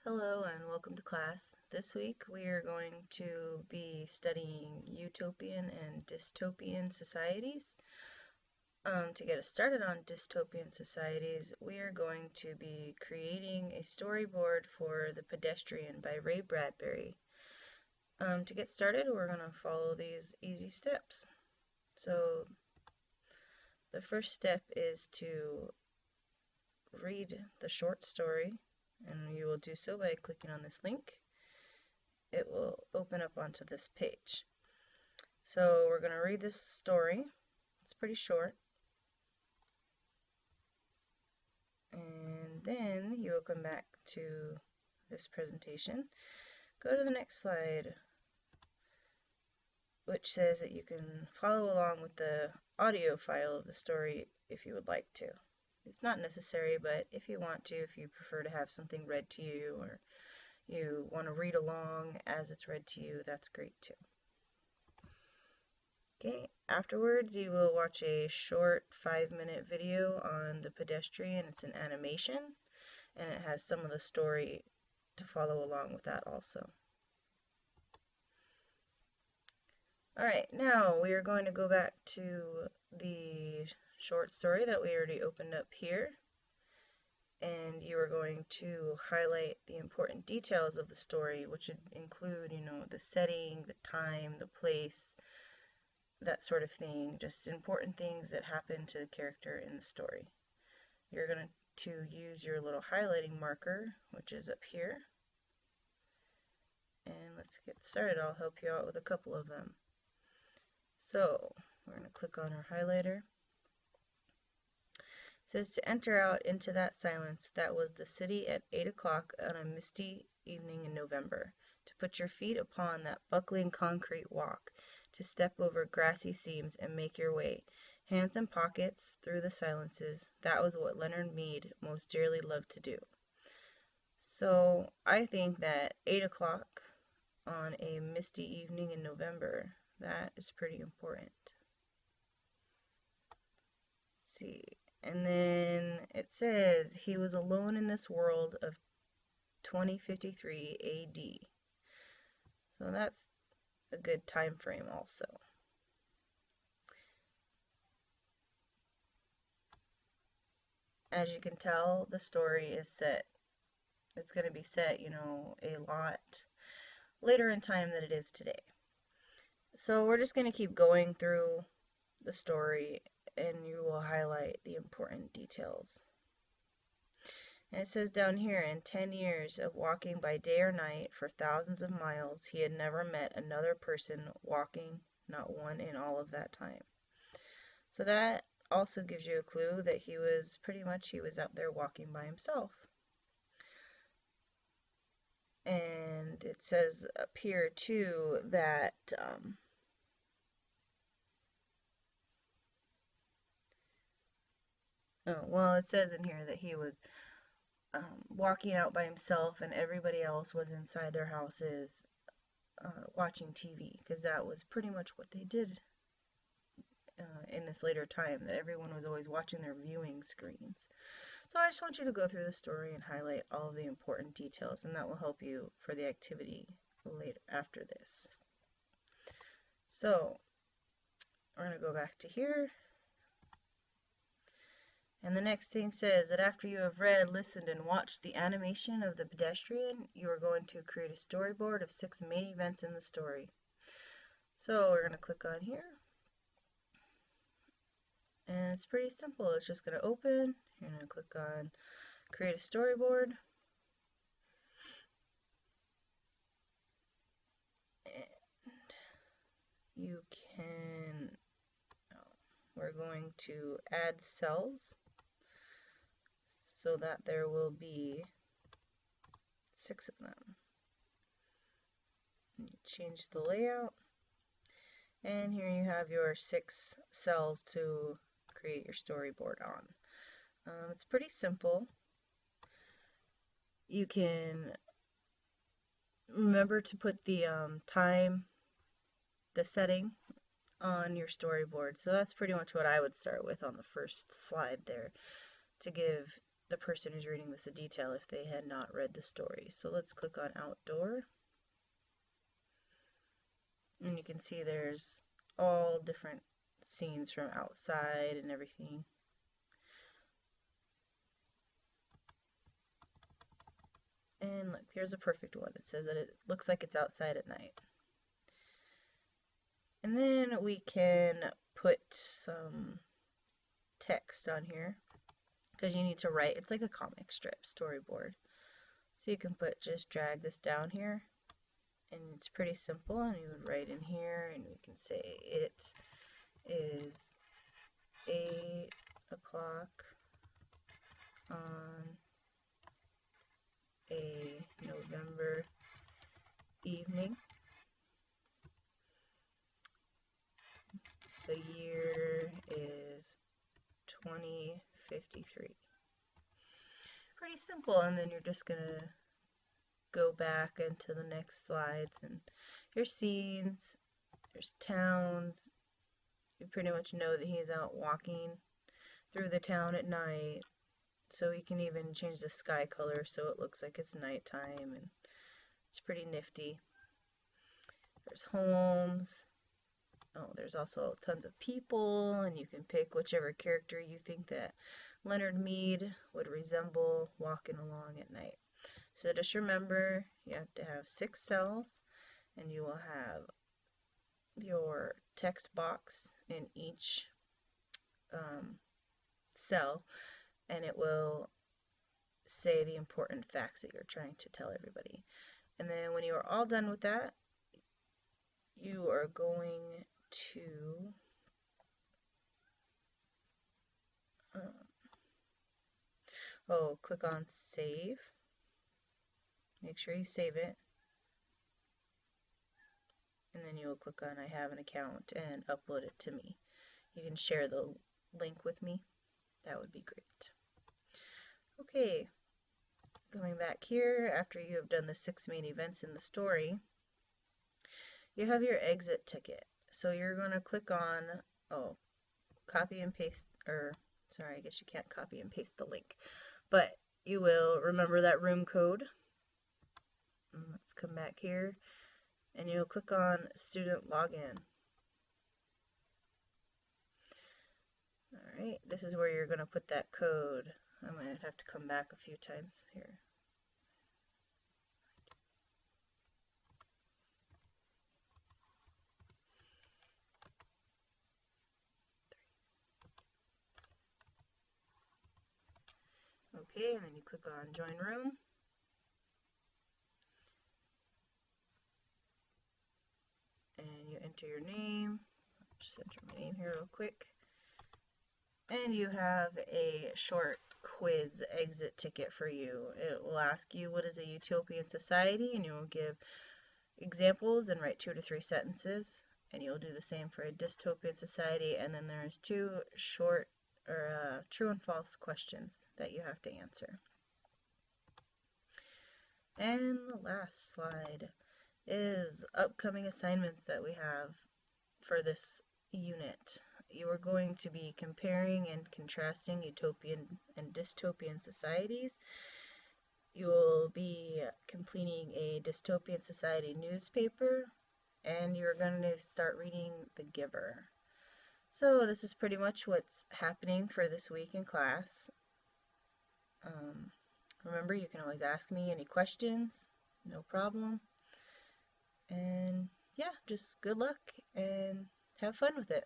Hello and welcome to class. This week we are going to be studying utopian and dystopian societies. To get us started on dystopian societies, we are going to be creating a storyboard for The Pedestrian by Ray Bradbury. To get started, we're going to follow these easy steps. So the first step is to read the short story, and you will do so by clicking on this link. It will open up onto this page. So we're going to read this story. It's pretty short. And then you will come back to this presentation. Go to the next slide, which says that you can follow along with the audio file of the story if you would like to. It's not necessary, but if you want to, if you prefer to have something read to you or you want to read along as it's read to you, that's great too. Okay, afterwards you will watch a short 5-minute video on The Pedestrian. It's an animation, and it has some of the story to follow along with that also. Alright, now we are going to go back to the short story that we already opened up here, and you are going to highlight the important details of the story, which would include, the setting, the time, the place, that sort of thing, just important things that happen to the character in the story. You're going to use your little highlighting marker, which is up here. And let's get started. I'll help you out with a couple of them. So we're going to click on our highlighter. It says to enter out into that silence that was the city at 8 o'clock on a misty evening in November, to put your feet upon that buckling concrete walk, to step over grassy seams and make your way, hands in pockets, through the silences. That was what Leonard Mead most dearly loved to do. So I think that 8 o'clock on a misty evening in November, that is pretty important. Let's see. And then it says he was alone in this world of 2053 AD. So that's a good time frame also. As you can tell, the story is set. It's going to be set, a lot later in time than it is today. So we're just going to keep going through the story, and you will highlight the important details. And it says down here, in 10 years of walking by day or night for thousands of miles, he had never met another person walking, not one in all of that time. So that also gives you a clue that he was out there walking by himself. And it says up here too that it says in here that he was walking out by himself and everybody else was inside their houses watching TV, because that was pretty much what they did in this later time, that everyone was always watching their viewing screens. So I just want you to go through the story and highlight all of the important details, and that will help you for the activity later after this. So we're going to go back to here. And the next thing says that after you have read, listened, and watched the animation of The Pedestrian, you are going to create a storyboard of 6 main events in the story. So we're going to click on here. And it's pretty simple. It's just going to open. You're going to click on create a storyboard. And you can, we're going to add cells so that there will be 6 of them. You change the layout. And here you have your 6 cells to create your storyboard on. It's pretty simple. You can remember to put the time, the setting on your storyboard. So that's pretty much what I would start with on the first slide there, to give the person who's reading this a detail if they had not read the story. So let's click on outdoor. And you can see there's all different scenes from outside and everything. And look, here's a perfect one. It says that it looks like it's outside at night. And then we can put some text on here because you need to write. It's like a comic strip storyboard. So you can just drag this down here, and it's pretty simple, and you would write in here, and we can say it is 8 o'clock on a November evening. The year is 2053. Pretty simple, and then you're just gonna go back into the next slides, and here's scenes, there's towns. You pretty much know that he's out walking through the town at night, so you can even change the sky color so it looks like it's nighttime, and it's pretty nifty. There's homes. Oh, there's also tons of people, and you can pick whichever character you think that Leonard Mead would resemble walking along at night. So just remember, you have to have 6 cells, and you will have your text box in each cell, and it will say the important facts that you're trying to tell everybody. And then when you are all done with that, you are going to click on save. Make sure you save it, and then you will click on I have an account and upload it to me. You can share the link with me. That would be great. Okay, going back here, after you have done the 6 main events in the story, you have your exit ticket. So you're going to click on, copy and paste, sorry, I guess you can't copy and paste the link, but you will remember that room code. And let's come back here, and you'll click on student login. Alright, this is where you're going to put that code. I might have to come back a few times here. Okay, and then you click on join room. And you enter your name. I'll just enter my name here real quick. And you have a short quiz exit ticket for you. It will ask you what is a utopian society, and you will give examples and write 2 to 3 sentences. And you'll do the same for a dystopian society, and then there's 2 short or true and false questions that you have to answer. And the last slide is upcoming assignments that we have for this unit. You are going to be comparing and contrasting utopian and dystopian societies. You will be completing a dystopian society newspaper, and you're going to start reading The Giver. So this is pretty much what's happening for this week in class. Remember, you can always ask me any questions, no problem. And yeah, just good luck and have fun with it.